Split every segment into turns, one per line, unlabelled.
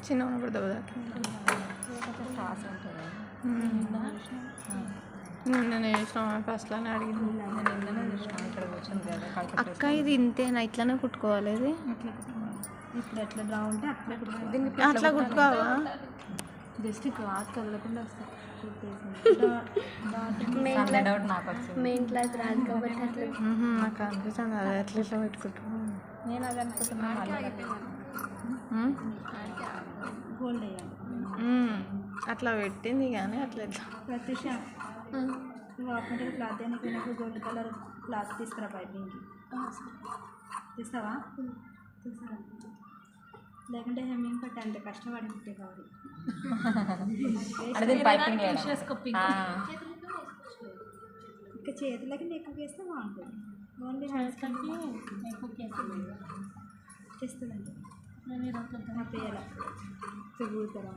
చిన్న ఉన్నప్పుడు దెబ్బ
క్లాస్ ఉంటుంది.
నేను చూసిన ఫస్ట్లోనే అడిగింది.
నేను నిన్ననే చూసిన ఇక్కడ కూర్చుంది కదా.
అక్క ఇది ఇంతేనా? ఇట్లానే కుట్టుకోవాలి ఇది?
అట్లా కుట్టుకోవాలి. ఇప్పుడు ఎట్లా డ్రా ఉంటే అట్లా కుట్టుకోవాలి.
దీనికి అట్లా కుట్టుకోవా?
జస్ట్ క్లాత్ కదలకుండా వస్తాయి. డౌట్ నాకు వచ్చింది.
మెయిన్ క్లాస్ రాదు కాబట్టి అట్లా
నాకు అనిపిస్తుంది అది ఎట్లా ఇట్లా పెట్టుకుంటాను.
నేను అది అనుకుంటున్నాను. గోల్డ్ వేయాలి
అట్లా పెట్టింది కానీ అట్లా ఎట్లా
ప్రత్యూష నువ్వు ఆపంటే క్లాత్ దేనికి నాకు గోల్డ్ కలర్ క్లాత్ తీసుకురా బయట నుంచి తీస్తావా? తీస్తారా? లేకుంటే హెమ్మింగ్ పట్టి అంత కష్టపడి కుట్టే కావాలి. ఇంకా చేతులకి నెక్కు వేస్తే బాగుంటుంది. ఓన్లీ చేస్తుందండి నా పేరు తిరుగుతారా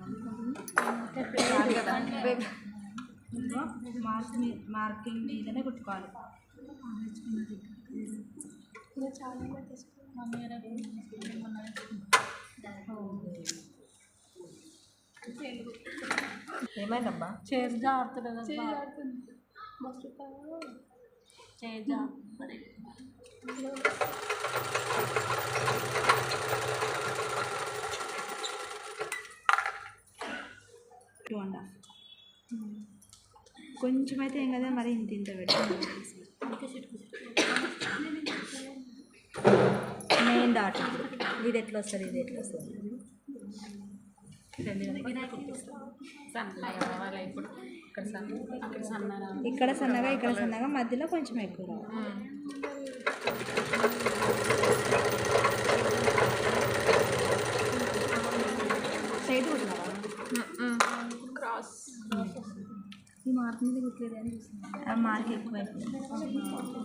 మార్కింగ్ మీదనే కుట్టుకోవాలి. ఏమైందబ్బా? చేజా ఆడుతుంది చేజా కొంచెం అయితే ఏం కదా, మరి ఇంత ఇంత పెట్టి మెయిన్ డాట్ ఇది ఎట్లా వస్తుంది, ఇది ఎట్లా వస్తుంది? ఇక్కడ సన్నగా ఇక్కడ సన్నగా మధ్యలో కొంచెం ఎక్కువ సైడ్ కుట్టినారా?
క్రాస్
ఈ మార్క్ మీద కుట్టలేదు అని చూస్తున్నాను. ఆ మార్క్ ఎక్కువ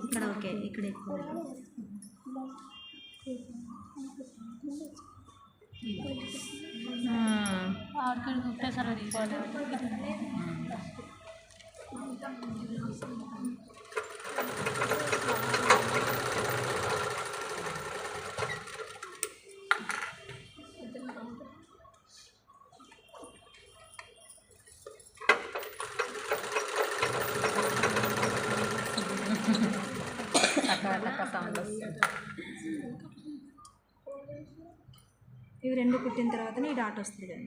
ఇక్కడ ఓకే, ఇక్కడ ఎక్కువ ఇవి రెండు కుట్టిన తర్వాత ఈ డాట్ వస్తుంది కదా.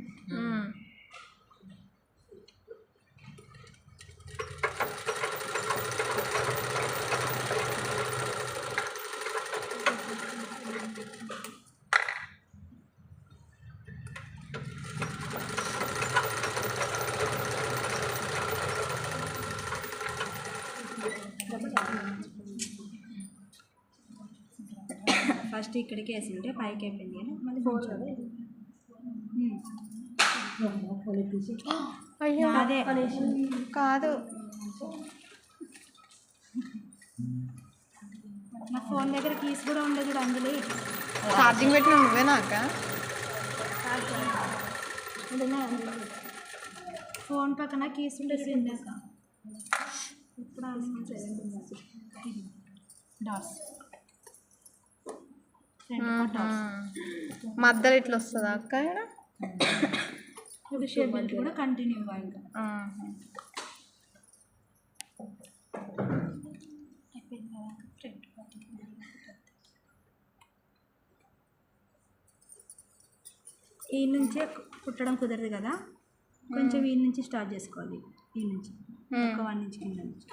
ఫస్ట్ ఇక్కడికి వేసింటే పైకి అయిపోయింది కానీ మళ్ళీ అదే
కాదు.
నా ఫోన్ దగ్గర కీస్ కూడా ఉండదు అందులో.
ఛార్జింగ్ పెట్టిన నువ్వేనాక?
ఫోన్ పక్కన కీస్ ఉండేది ఇందాక. ఇప్పుడు డాట్స్
మధ్యలో ఇట్లా వస్తుందా అక్క?
ఇప్పుడు షేప్ కూడా కంటిన్యూ ఇంకా ఈ నుంచే కుట్టడం కుదరదు కదా, కొంచెం ఈ నుంచి స్టార్ట్ చేసుకోవాలి. ఈ నుంచి ఒక 1 ఇంచ్ కింద నుంచి